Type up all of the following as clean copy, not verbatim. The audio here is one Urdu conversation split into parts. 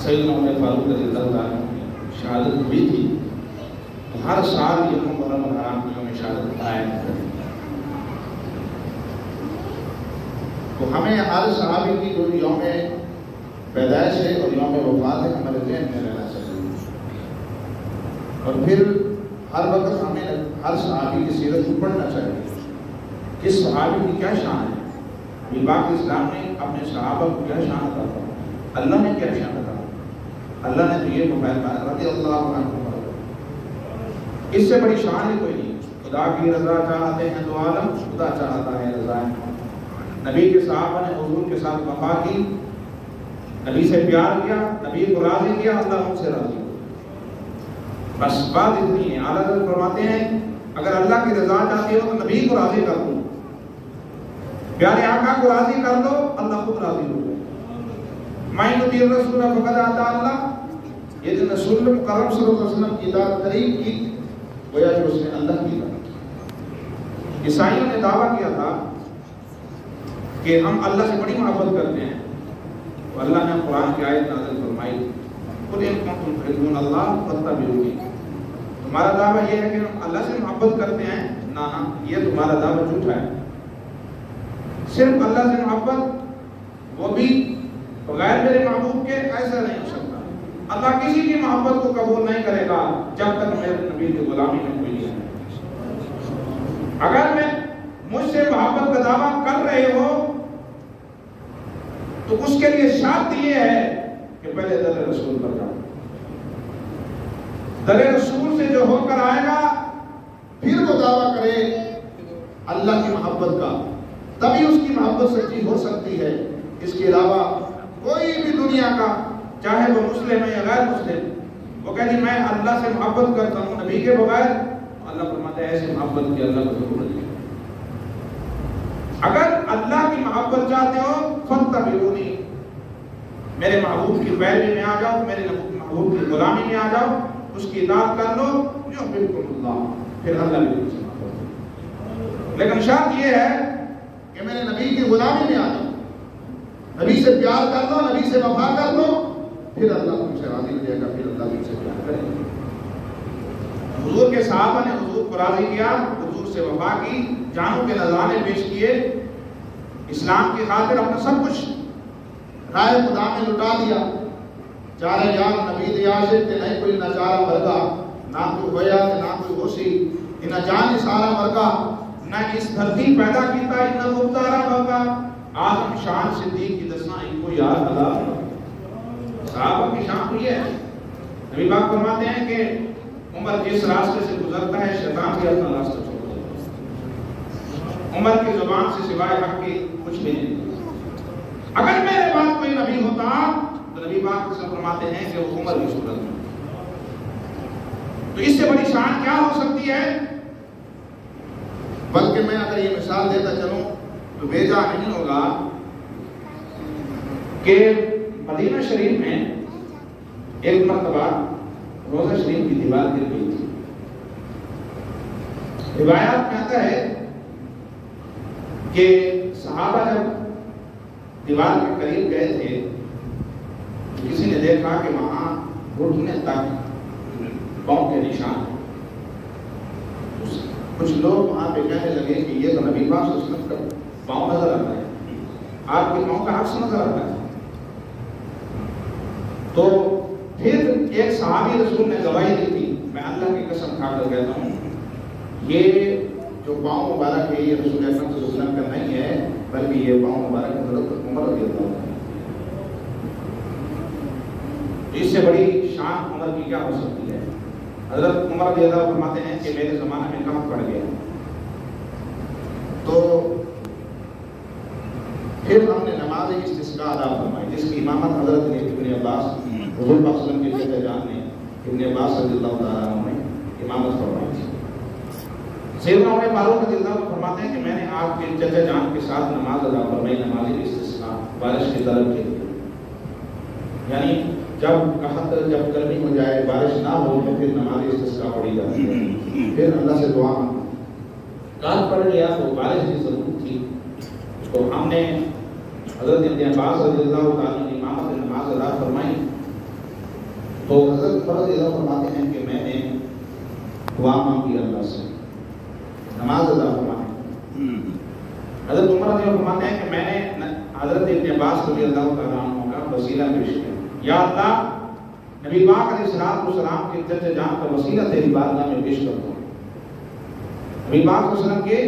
سیدنا عمر فاروق رضی اللہ عنہ کی شہادت ہوئی تھی تو ہر سال یوم محرم الحرام کو یوم شہادت آیا کرتے تھے. تو ہمیں ہر صحابی کی جو یوم پیدائش ہے اور یوم وفات ہے ہمارے ذہن میں رہنا چاہیے. اور پھر ہر وقت ہمیں ہر صحابی کی سیرت کو پڑھنا چاہیے. کس صحابی کی کیا شان ہے؟ ابھی پاک اسلام نے اپنے صحابہ کو کیا شان عطا فرمائی؟ اللہ نے کیا شان عطا فرمائی؟ اللہ نے تو یہ فرمایا رضی اللہ عنہ، اس سے بڑی شان ہی کوئی نہیں. خدا کی رضا چاہتے ہیں تو عالم، خدا چاہتا ہے رضا. نبی کے صحابہ نے حضور کے ساتھ وفا کی، نبی سے پیار کیا، نبی کو راضی کیا، اللہ ان سے راضی ہو. بس بات اتنی ہے. اعلیٰ حضرت فرماتے ہیں اگر اللہ کی رضا چاہتے ہو تو نبی کو راضی کر دو، پیارے آقا کو راضی کر دو، اللہ خود راضی ہو جائے. میں یطیع الرسول فقد اطاع اللہ، یہ جو رسول مکرم صلی اللہ علیہ وسلم کی اطاعت قریب کی گویا کہ اس نے اللہ کی اطاعت کی. عیسائیوں نے دعویٰ کیا تھا کہ ہم اللہ سے بڑی محبت کرتے ہیں، تو اللہ نے قرآن کی آیت نازل فرمائی قل ان کنتم تحبون اللہ فاتبعونی. تمہارا دعویٰ یہ ہے کہ ہم اللہ سے محبت کرتے ہیں، نہ یہ تمہارا دعویٰ جھوٹا ہے. صرف اللہ سے محبت، وہ بھی بغیر میرے محبوب کے ایسا نہیں ہو سکتا. اللہ کسی کی محبت کو قبول نہیں کرے گا جب تک میرے نبی کی غلامی میں کوئی نہیں ہے. اگر میں مجھ سے محبت کا دعویٰ کر رہے ہو تو اس کے لیے شرط یہ ہے کہ پہلے در رسول پر جاؤ. در رسول سے جو ہو کر آئے گا پھر وہ دعویٰ کرے اللہ کی محبت کا، تبھی اس کی محبت سچی ہو سکتی ہے. اس کے علاوہ کوئی بھی دنیا کا، چاہے وہ مسلم ہے یا غیر مسلم، وہ کہتی میں اللہ سے محبت کرتا ہوں نبی کے بغیر، اللہ فرماتا ہے ایسی محبت کی اللہ کو ضرورت نہیں. اگر اللہ کی محبت چاہتے ہو فاتبعونی، میرے محبوب کی پیروی میں آ جاؤ، میرے محبوب کی غلامی میں آ جاؤ، اس کی اطاعت کر لو، یحببکم اللہ، پھر اللہ بھی تم سے محبت کرے. لیکن شرط یہ ہے کہ میرے نبی کی غلامی میں آ جاؤ، نبی سے پیار کر لو، نبی سے وفا کر لو، پھر اللہ تم سے راضی ہو جائے گا، پھر اللہ تم سے پیار کرے گا. حضور کے صحابہ نے حضور کو راضی کیا، حضور سے وفا کی، جانوں کے نذرانے پیش کیے، اسلام کی خاطر اپنا سب کچھ رائے خدا میں لٹا دیا. چارے یار نبی دیاشت تے نہیں کوئی نچارہ مرگا، نہ کوئی ہویا تے نہ کوئی ہوسی، انہ جان سارا مرگا، نہ اس دھرتی پیدا کیتا انہ مبتارا مرگا. آدم شان صدیق کی دسنا ان کو یاد اللہ. صحابہ کی شان کو یہ ہے. نبی پاک فرماتے ہیں کہ عمر جس راستے سے گزرتا ہے شیطان بھی اپنا راستہ چھوڑ دیتا ہے. عمر کی زبان سے سوائے حق کی کچھ بھی نہیں. اگر میرے بعد کوئی نبی ہوتا تو نبی پاک فرماتے ہیں کہ وہ عمر کی صورت میں. تو اس سے بڑی شان کیا ہو سکتی ہے؟ بلکہ میں اگر یہ مثال دیتا چلوں تو بھیجا نہیں ہوگا کہ مدینہ شریف میں ایک مرتبہ روزہ شریف کی دیوار گر گئی تھی. روایات میں آتا ہے کہ صحابہ جب دیوار کے قریب گئے تھے کسی نے دیکھا کہ وہاں گھٹنے تک پاؤں کے نشان ہیں. کچھ لوگ وہاں پہ کہنے لگے کہ یہ تو نبی پاک صلی اللہ علیہ وسلم کا پاؤں نظر آتا ہے، آپ کے پاؤں کا عکس نظر آتا ہے. تو پھر ایک صحابی رسول نے گواہی دی تھی، میں اللہ کی قسم کھا کر کہتا ہوں یہ جو پاؤں مبارک ہے یہ رسول اکرم صلی اللہ علیہ وسلم کا نہیں ہے، بلکہ یہ پاؤں مبارک حضرت عمر رضی اللہ عنہ. اس سے بڑی شان عمر کی کیا ہو سکتی ہے؟ حضرت عمر رضی اللہ عنہ فرماتے ہیں کہ میرے زمانے میں کہاں پڑ گیا. تو پھر ہم نے نماز استسقاء ادا فرمائی جس کی امامت حضرت نے ابن عباس حضور پاک صلی اللہ علیہ وسلم کے چچا جان نے ابن عباس رضی اللہ تعالیٰ عنہ نے امامت فرمائی تھی. سیدنا عمر فاروق رضی اللہ عنہ فرماتے ہیں کہ میں نے آپ کے چچا جان کے ساتھ نماز ادا فرمائی، نماز استسقاء، بارش کی طلب کے لیے. یعنی جب گرمی ہو جائے بارش نہ ہو تو پھر نماز استسقاء پڑھی جاتی ہے. پھر اللہ سے دعا مانگی. کال پڑ گیا تو بارش کی ضرورت تھی تو ہم نے حضرت ابن عباس رضی اللہ تعالیٰ عنہ امامت نماز ادا فرمائی. عمر رضی اللہ فرماتے ہیں کہ میں نے دعا مانگی اللہ سے، نماز ادا فرمائی۔ حضرت عمر رضی اللہ فرماتے ہیں کہ میں نے حضرت ابن عباس رضی اللہ تعالیٰ عنہ کا وسیلہ پیش کیا، یا اللہ نبی پاک علیہ السلام کے چچا جان کا وسیلہ تیری بارگاہ میں پیش کرتا ہوں، نبی پاک علیہ السلام کے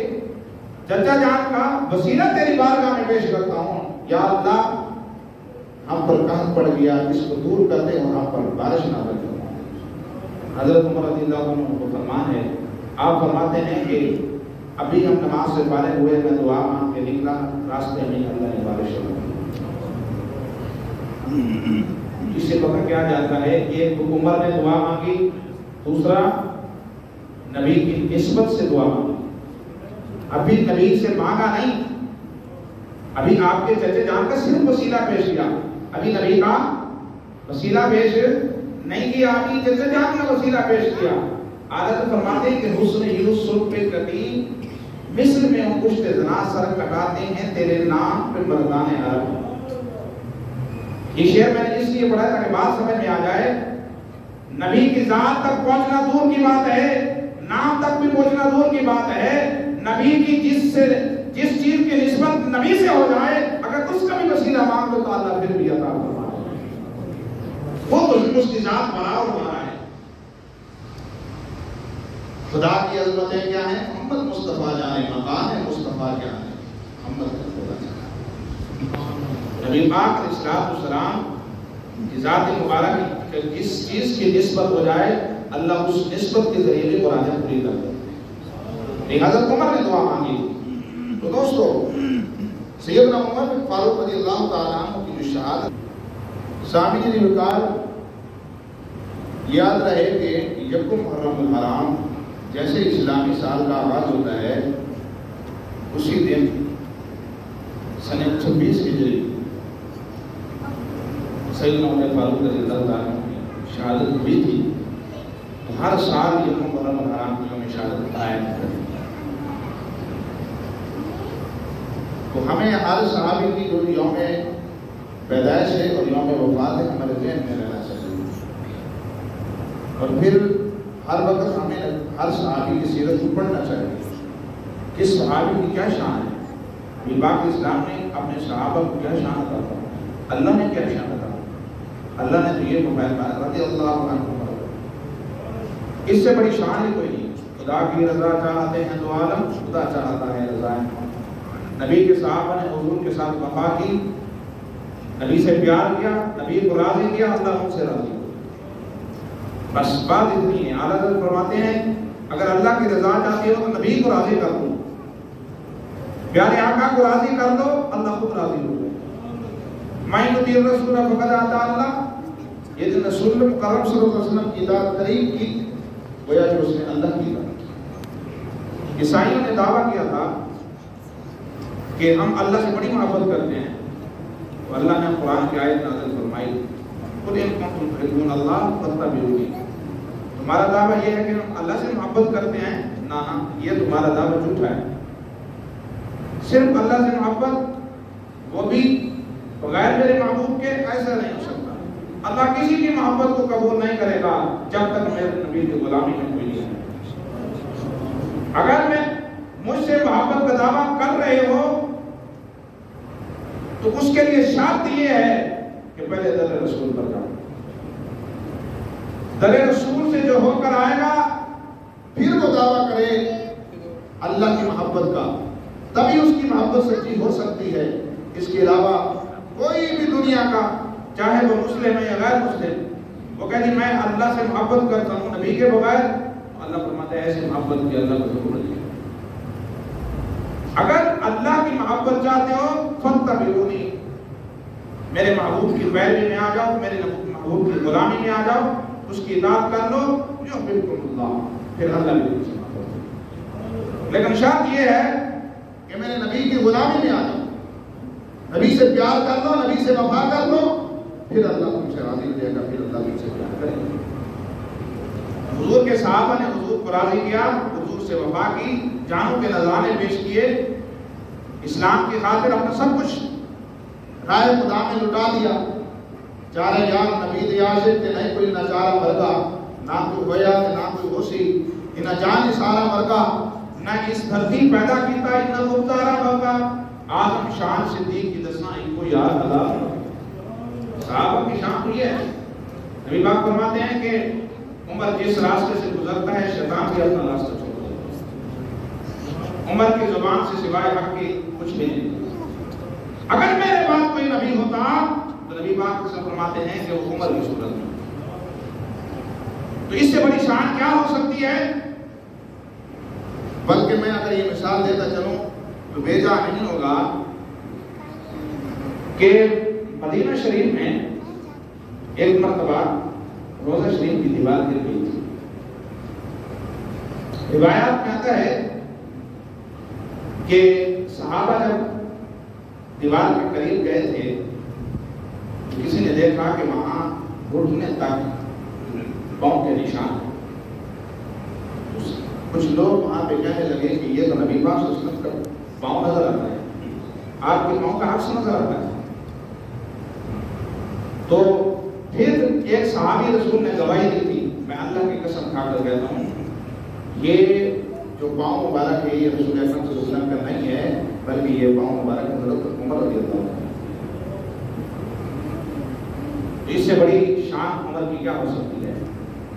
چچا جان کا وسیلہ تیری بارگاہ میں پیش کرتا ہوں، یا اللہ ہم پر قحط پڑ گیا، اس کو دور کر دے اور ہم پر بارش نازل کرنا۔ حضرت عمر رضی اللہ عنہ کو فرمان ہے، آپ فرماتے ہیں کہ ابھی ہم نماز سے فارغ ہوئے، میں دعا مانگ کے نکلا، راستے میں اللہ نے بارش کر دی۔ اس سے پتہ کیا جاتا ہے، ایک عمر نے دعا مانگی، دوسرا نبی کی نسبت سے دعا مانگی۔ ابھی نبی سے مانگا نہیں، ابھی آپ کے چچے جان کا صرف وسیلہ پیش کیا، ابھی نبی کا وسیلہ پیش نہیں کیا، ابھی چچے جان کا وسیلہ پیش کیا۔ عادت فرماتے ہیں کہ حسن یوسف پہ کبھی مصر میں ہم کشت زنا سر کٹاتے ہیں تیرے نام پہ مردان عرب۔ یہ شعر میں نے اس لیے پڑھا تاکہ بات سمجھ میں آ جائے، نبی کی ذات تک پہنچنا دور کی بات ہے، نام تک بھی پہنچنا دور کی بات ہے، نبی کی جس چیز کی نسبت نبی سے ہو جائے، اگر اس کا بھی وسیلہ مانگ لو تو اللہ پھر بھی عطا فرمائے، وہ تو اس کی ذات برابر ہو رہا ہے۔ خدا کی عظمتیں کیا ہیں؟ محمد مصطفیٰ جانے، مقام مصطفیٰ کیا ہے؟ محمد رسول اللہ۔ نبی پاک علیہ السلام کی ذات مبارک جس چیز کی نسبت ہو جائے، اللہ اس نسبت کے ذریعے بھی مرادیں پوری کر دیتے ہیں۔ حضرت عمر نے دعا مانگی، تو دوستو سیدنا عمر فاروق رضی اللہ تعالیٰ عنہ کی جو شہادت، سامعین وقار یاد رہے کہ یکم محرم الحرام جیسے اسلامی سال کا آغاز ہوتا ہے، اسی دن سن 26 ہجری سیدنا عمر فاروق رضی اللہ تعالیٰ عنہ کی شہادت ہوئی تھی۔ ہر سال یکم محرم الحرام کی یوم شہادت آیا کرتی ہے۔ تو ہمیں ہر صحابی کی جو یوم پیدائش ہے اور یوم وفات ہے ہمارے ذہن میں رہنا چاہیے، اور پھر ہر وقت ہمیں ہر صحابی کی سیرت کو پڑھنا چاہیے، کس صحابی کی کیا شان ہے، نبی پاک اسلام نے اپنے صحابہ کو کیا شان عطا فرمائی، اللہ نے کیا شان عطا فرمائی، اللہ نے تو یہ فرمایا رضی اللہ عنہ، اس سے بڑی شان ہی کوئی نہیں۔ خدا کی رضا چاہتے ہیں تو عالم، خدا چاہتا ہے رضا محمد۔ نبی کے صحابہ نے حضور کے ساتھ وفا کی، نبی سے پیار کیا، نبی کو راضی کیا، اللہ ان سے راضی ہو۔ بس بات اتنی ہے۔ اعلیٰ حضرت فرماتے ہیں اگر اللہ کی رضا چاہتے ہو تو نبی کو راضی کر دو، پیارے آقا کو راضی کر دو، اللہ خود راضی ہو جائے۔ میں یطیع الرسول فقد اطاع اللہ، یہ جو رسول مکرم صلی اللہ علیہ وسلم کی اطاعت قریب کی، گویا جو اس نے اللہ کی اطاعت کی۔ عیسائیوں نے دعویٰ کیا تھا کہ ہم اللہ سے بڑی محبت کرتے ہیں، تو اللہ نے قرآن کی آیت نازل فرمائی، قل ان کنتم تحبون اللہ فاتبعونی۔ تمہارا دعویٰ یہ ہے کہ ہم اللہ سے محبت کرتے ہیں، نہ یہ تمہارا دعویٰ جھوٹا ہے۔ صرف اللہ سے محبت، وہ بھی بغیر میرے محبوب کے، ایسا نہیں ہو سکتا۔ اللہ کسی کی محبت کو قبول نہیں کرے گا جب تک میرے نبی کی غلامی میں کوئی نہیں ہے۔ اگر میں مجھ سے محبت کا دعویٰ کر رہے ہو تو اس کے لیے شرط یہ ہے کہ پہلے در رسول پر جاؤ، در رسول سے جو ہو کر آئے گا پھر وہ دعویٰ کرے اللہ کی محبت کا، تبھی اس کی محبت سچی ہو سکتی ہے۔ اس کے علاوہ کوئی بھی دنیا کا، چاہے وہ مسلم ہے یا غیر مسلم، وہ کہتے ہیں میں اللہ سے محبت کرتا ہوں نبی کے بغیر، اللہ فرماتا ہے ایسی محبت کی اللہ کو ضرورت ہے۔ اگر اللہ کی محبت چاہتے ہو فاتبعونی، میرے محبوب کی پیروی میں آ جاؤ، میرے محبوب کی غلامی میں آ جاؤ، اس کی اطاعت کر لو، یحببکم اللہ، پھر اللہ بھی تم سے محبت کرے۔ لیکن شرط یہ ہے کہ میرے نبی کی غلامی میں آ جاؤ، نبی سے پیار کر لو، نبی سے وفا کر لو، پھر اللہ تم سے راضی ہو جائے گا، پھر اللہ تم سے پیار کرے گا۔ حضور کے صحابہ نے حضور کو راضی کیا، حضور سے وفا کی، جانوں کے نذرانے پیش کیے، اسلام کی خاطر اپنا سب کچھ رائے خدا میں لٹا دیا، چارے یار نبی دیاشت تے نہیں کوئی نچارا مرگا نہ کوئی ہویا تے نہ کوئی ہوسی انہ جان سارا مرگا نہ اس دھرتی پیدا کیتا انہ مبتارا مرگا آدم شان صدیق کی دسنا ان کو یاد اللہ صحابہ کی شان ہوئی ہے. نبی پاک فرماتے ہیں کہ عمر جس راستے سے گزرتا ہے شیطان بھی اپنا راستہ چھوڑ دیتا ہے. عمر کی زبان سے سوائے حق کی کچھ بھی نہیں. اگر میرے بعد کوئی نبی ہوتا تو نبی پاک سے فرماتے ہیں کہ وہ عمر کی صورت میں. تو اس سے بڑی شان کیا ہو سکتی ہے؟ بلکہ میں اگر یہ مثال دیتا چلوں تو بھیجا نہیں ہوگا کہ مدینہ شریف میں ایک مرتبہ روزہ شریف کی دیوار گر گئی تھی. روایات میں آتا ہے کہ صحابہ جب دیوار کے قریب گئے تھے تو کسی نے دیکھا کہ وہاں گھٹنے تک پاؤں کے نشان. کچھ لوگ وہاں پہ کہنے لگے کہ یہ تو نبی پاک صلی اللہ علیہ وسلم کا پاؤں نظر آتا ہے, آپ کے پاؤں کا عکس نظر آتا ہے. تو پھر ایک صحابی رسول نے گواہی دی تھی, میں اللہ کی قسم کھا کر کہتا ہوں یہ جو پاؤں مبارک ہے یہ رسول اکرم صلی اللہ علیہ وسلم کا نہیں ہے بلکہ یہ پاؤں مبارک حضرت عمر رضی اللہ عنہ. اس سے بڑی شان عمر کی کیا ہو سکتی ہے؟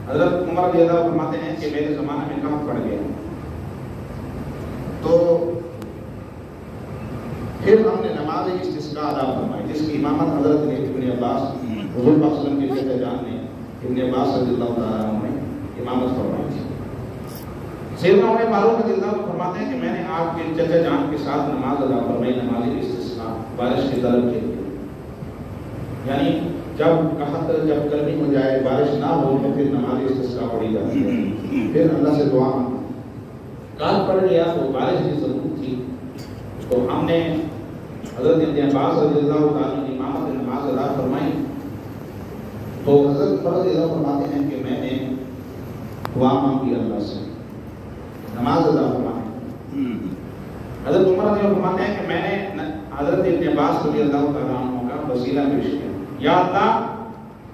حضرت عمر رضی اللہ عنہ فرماتے ہیں کہ میرے زمانے میں کم پڑ گیا تو پھر ہم نے نماز استسقاء ادا فرمائی جس کی امامت حضرت ابن عباس حضور پاک صلی اللہ علیہ وسلم کے چچا جان نے ابن عباس رضی اللہ تعالیٰ عنہ نے امامت فرمائی تھی. سیدنا عمر فاروق رضی اللہ عنہ فرماتے ہیں کہ میں نے آپ کے چچا جان کے ساتھ نماز ادا فرمائی, نماز استسقاء بارش کی طلب کے لیے. یعنی جب گرمی ہو جائے بارش نہ ہو تو پھر نماز استسقاء پڑھی جاتی ہے. پھر اللہ سے دعا کال پڑ گیا تو بارش کی ضرورت تھی تو ہم نے حضرت ابن عباس رضی اللہ تعالیٰ کی امامت نماز ادا فرمائی. تو حضرت عمر رضی اللہ فرماتے ہیں کہ میں نے دعا مانگی اللہ سے نماز ادا فرمائی. حضرت عمر رضی اللہ فرماتے ہیں کہ میں نے حضرت ابن عباس رضی اللہ تعالیٰ عنہ کا وسیلہ پیش کیا, یا اللہ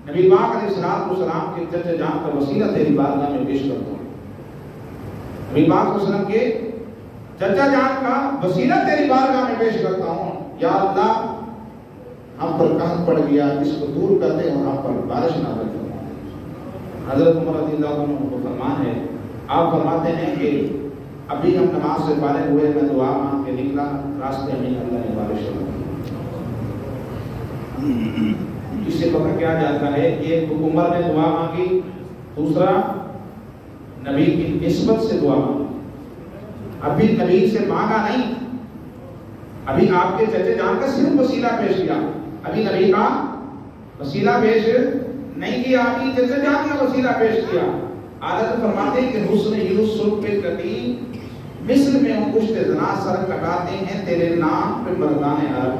نبی پاک علیہ السلام کے چچا جان کا وسیلہ تیری بارگاہ میں پیش کرتا ہوں. نبی پاک صلی اللہ علیہ وسلم کے چچا جان کا وسیلہ تیری بارگاہ میں پیش کرتا ہوں, یا اللہ ہم پر قحط پڑ گیا اس کو دور کر دے اور ہم پر بارش نہ کر دے. حضرت عمر رضی اللہ عنہ کو فرمان ہے, آپ فرماتے ہیں کہ ابھی ہم نماز سے فارغ ہوئے, میں دعا مانگ کے نکلا, راستے میں اللہ نے بارش کر دی. اس سے پتہ کیا جاتا ہے, ایک تو عمر نے دعا مانگی, دوسرا نبی کی نسبت سے دعا مانگی. ابھی نبی سے مانگا نہیں, ابھی آپ کے چچے جان کا صرف وسیلہ پیش کیا, ابھی نبی کا وسیلہ پیش نہیں کیا, ابھی چچے جان کا وسیلہ پیش کیا. عادت فرماتے ہیں کہ حسن یوسف پہ کٹی مصر میں ہم کشتے زنا سر کٹاتے ہیں تیرے نام پہ مردان عرب.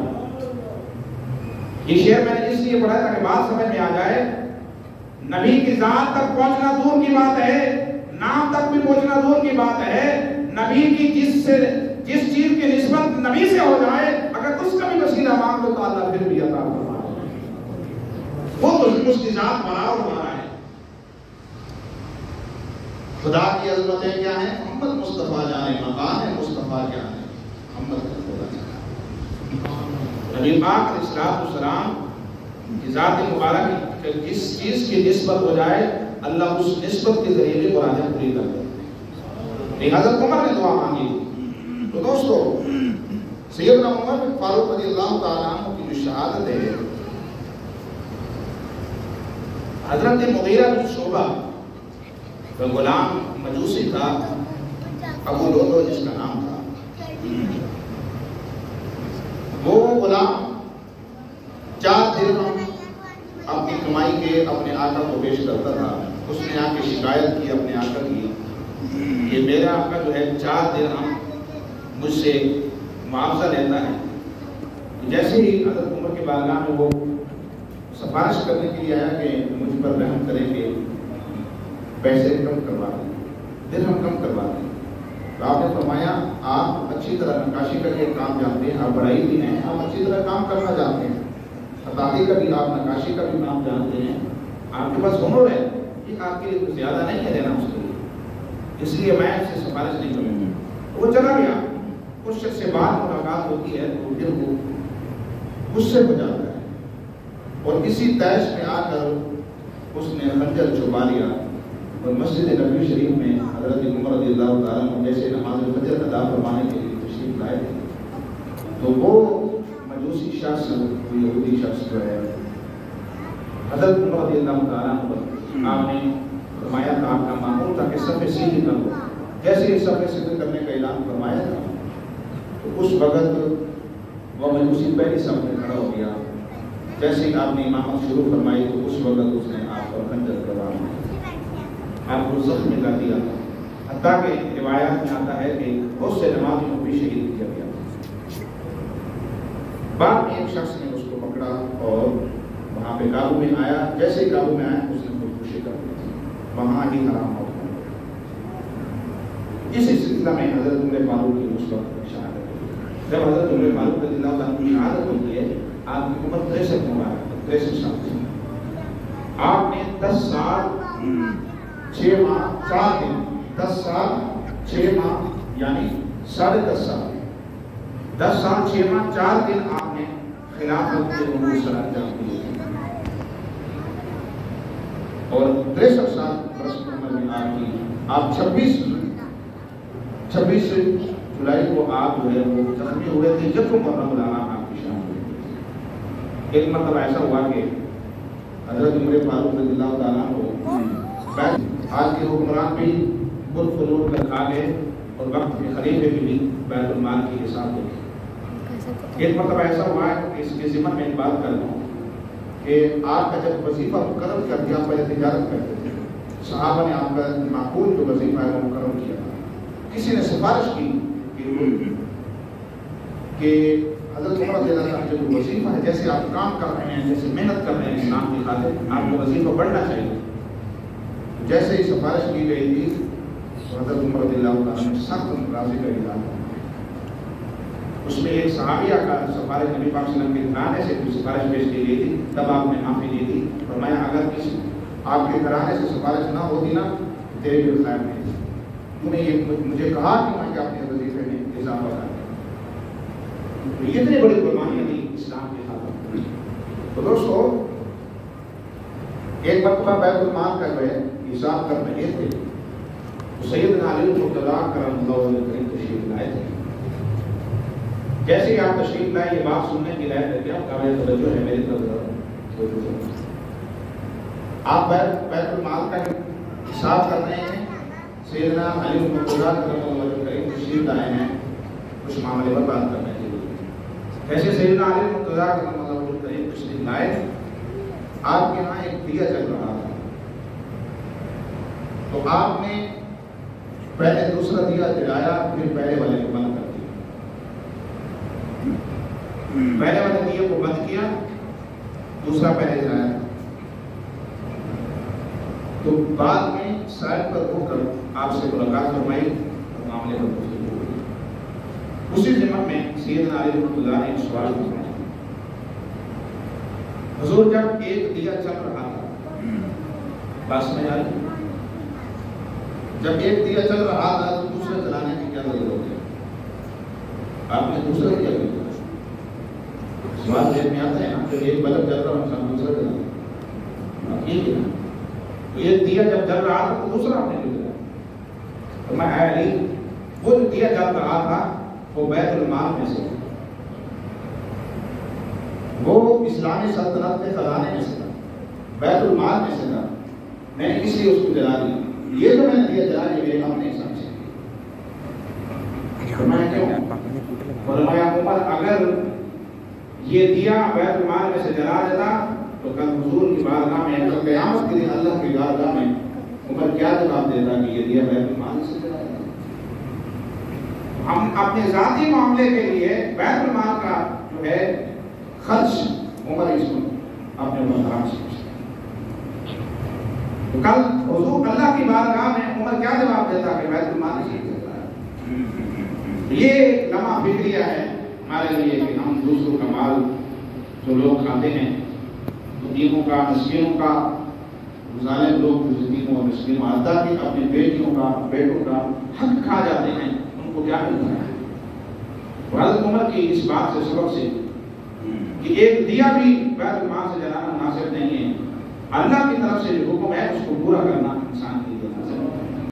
یہ شعر میں نے اس لیے پڑھا تاکہ بات سمجھ میں آ جائے. نبی کی ذات تک پہنچنا دور کی بات ہے, نام تک بھی پہنچنا دور کی بات ہے. نبی کی جس چیز کی نسبت نبی سے ہو جائے اگر اس کا بھی وسیلہ مانگ تو اللہ پھر بھی عطا فرمائے. وہ تو اس کی ذات برابر ہمارا ہے. خدا کی عظمتیں کیا ہیں؟ محمد مصطفیٰ جانے, مقام مصطفیٰ جانے, محمد خدا جانے. نبی پاک علیہ السلام کی ذات مبارک جس چیز کی نسبت ہو جائے اللہ اس نسبت کے ذریعے بھی مرادیں پوری کر دیتے ہیں. حضرت عمر نے دعا مانگی. تو دوستو سیدنا عمر فاروق رضی اللہ تعالیٰ عنہ کی جو شہادت ہے, حضرت مغیرہ بن شعبہ کا غلام مجوسی تھا, ابو لولو جس کا نام تھا, وہ غلام 4 درہم اپنی کمائی کے اپنے آقا کو پیش کرتا تھا. اس نے آ کے شکایت کی اپنے آقا کی کہ میرا آقا جو ہے 4 درہم مجھ سے معاوضہ لیتا ہے. جیسے ہی حضرت عمر کے بارگاہ میں وہ سفارش کرنے کے لیے آیا کہ مجھ پر رحم کریں کہ پیسے کم کروا دیں, درہم کم کروا دیں, تو آپ نے فرمایا آپ اچھی طرح نقاشی کر کے کام جانتے ہیں, آپ بڑائی بھی ہیں, آپ اچھی طرح کام کرنا جانتے ہیں. خطاطی کا بھی آپ نقاشی کا بھی نام جانتے ہیں، آپ کے پاس ہنر ہے، یہ آپ کے لیے زیادہ نہیں ہے دینا اس کے لیے، اس لیے میں اس سے سفارش نہیں کروں گا۔ وہ چلا گیا، اس شخص سے بات ملاقات ہوتی ہے تو پھر وہ غصے ہو جاتا ہے اور اسی تیش میں آ کر اس نے خنجر چھپا لیا اور مسجد نبوی شریف میں حضرت عمر رضی اللہ تعالیٰ عنہ جیسے نماز فجر ادا فرمانے کے لیے تشریف لائے تھے تو وہ مجوسی شخص، یہودی شخص جو ہے حضرت عمر رضی اللہ تعالیٰ عنہ، آپ نے فرمایا تھا، آپ کا معمول تھا کہ صف سیدھی کر لو، جیسے ہی صف سیدھی کرنے کا اعلان فرمایا تھا تو اس وقت وہ مجوسی پہلی صف میں کھڑا ہو گیا، جیسے ہی آپ نے امامت شروع فرمائی تو اس وقت اس نے آپ پر خنجر کروا آپ کو زخمی کر دیا، حتیٰ کہ روایات میں آتا ہے کہ بہت سے نمازیوں کو بھی شہید کیا گیا۔ بعد میں ایک شخص نے اس کو پکڑا اور وہاں پہ قابو میں آیا، جیسے ہی قابو میں آیا اس نے خودکشی کر دی، وہاں ہی حرام موت ہو گئی۔ اس سلسلہ میں حضرت عمر فاروق کی اس وقت شہادت ہوئی۔ جب حضرت عمر فاروق رضی اللہ عنہ کی شہادت ہوئی ہے، آپ کی عمر 63 مبارک 63 سال تھی۔ آپ نے 10 سال 6 ماہ 4 دن 10 سال 6 ماہ یعنی 10.5 سال 10 سال 6 ماہ 4 دن آپ نے خلافت کے امور سر انجام دیے اور 63 سال برس عمر میں آپ 26 جولائی کو آپ جو ہے وہ زخمی ہوئے تھے جب محرم العام آپ کی شان ہوئی۔ ایک مرتبہ ایسا ہوا کہ حضرت عمر فاروق رضی اللہ تعالیٰ کو آج کے حکمران بھی خود فلور کر کھا گئے اور وقت کے خلیفے بھی بیت المال کی حساب ہوئی۔ ایک مرتبہ ایسا ہوا ہے کہ اس کے ذمن میں ایک بات کر دوں کہ آپ کا جب وظیفہ مقرر کر دیا، پہلے تجارت کرتے تھے، صحابہ نے آپ کا معقول جو وظیفہ ہے وہ مقرر کیا تھا، کسی نے سفارش کی کہ حضرت عمر رضی اللہ عنہ جو وظیفہ ہے، جیسے آپ کام کر رہے ہیں، جیسے محنت کر رہے ہیں اسلام کی خاطر، آپ کو وظیفہ بڑھنا چاہیے۔ جیسے ہی سفارش کی گئی تھی تو حضرت عمر رضی اللہ عنہ نے سخت ناراضی کا اظہار کیا۔ اس میں ایک صحابیہ کا سفارش نبی پاک صلی اللہ علیہ وسلم کے گھرانے سے کوئی سفارش پیش کی گئی تھی، تب آپ نے معافی دی تھی، فرمایا اگر کسی آپ کے گھرانے سے سفارش نہ ہوتی نا تیرے بھی خیر نہیں تھی، تو نے یہ مجھے کہا کہ میں اپنے وظیفے میں اضافہ کر دیا۔ یہ اتنی بڑی قربانی تھی اسلام کے خاطر۔ تو دوستو، ایک مرتبہ بیت المال کا جو ہے حساب کر رہے تھے تو سیدنا علی المرتضیٰ کرم اللہ وجہہ تشریف لائے تھے۔ جیسے ہی آپ تشریف لائے، یہ بات سننے کی لائق ہے کہ آپ قابل توجہ ہے میری طرف، آپ بیت المال کا حساب کر رہے ہیں، سیدنا علی المرتضیٰ کرم اللہ وجہہ تشریف لائے ہیں، کچھ معاملے پر بات کرنے کے لیے۔ جیسے سیدنا علی المرتضیٰ کرم اللہ وجہہ تشریف لائے، آپ کے یہاں ایک دیا چل رہا تھا، تو آپ نے پہلے دوسرا دیا جلایا، پھر پہلے والے کو بند کر دیا۔ پہلے والے دیے کو بند کیا، دوسرا پہلے جلایا، تو بعد میں سائڈ پر ہو کر آپ سے ملاقات فرمائی اور معاملے پر گفتگو ہوئی۔ اسی ضمن میں سیدنا علی المرتضیٰ نے ایک سوال پوچھا، حضور جب ایک دیا چل رہا تھا، بس میں آئی، جب ایک دیا چل رہا تھا تو دوسرے جلانے کی کیا ضرورت ہے؟ آپ نے دوسرا دیا کیا؟ سوال ذہن میں آتا ہے نا کہ ایک بلب جل رہا ہے، انسان دوسرا جلانا، آپ یہ کیا؟ تو ایک دیا جب جل رہا تھا تو دوسرا آپ نے کیوں جلایا؟ تو میں اے علی، وہ جو دیا جل رہا تھا وہ بیت المال میں سے، وہ اسلامی سلطنت کے خزانے میں سے تھا، بیت المال میں سے تھا، میں نے اس لیے اس کو جلا دیا۔ یہ جو میں نے دیا جلا یہ میرے اپنے حساب سے، فرمایا کیوں؟ فرمایا عمر اگر یہ دیا بیت المال میں سے جلا دیتا تو کل حضور کی بارگاہ میں، کل قیامت کے دن اللہ کی بارگاہ میں عمر کیا جواب دیتا کہ یہ دیا بیت المال سے جلا دیتا۔ ہم اپنے ذاتی معاملے کے لیے بیت المال کا جو ہے خرچ عمر اس کو اپنے حرام سے تو کل حضور اللہ کی بارگاہ میں عمر کیا جواب دیتا کہ بیت المال سے جلا ہے۔ یہ لمحہ فکریہ ہے ہمارے لیے کہ ہم دوسروں کا مال جو لوگ کھاتے ہیں یتیموں کا، مسکینوں کا، ظالم لوگ یتیموں اور مسکینوں ادا کی اپنی بیٹیوں کا، بیٹوں کا حق کھا جاتے ہیں، ان کو کیا ملتا ہے؟ حضرت عمر کی اس بات سے سبب سے کہ ایک دیا بھی بیت المال سے جلانا مناسب نہیں ہے، اللہ کی طرف سے جو حکم ہے اس کو پورا کرنا انسان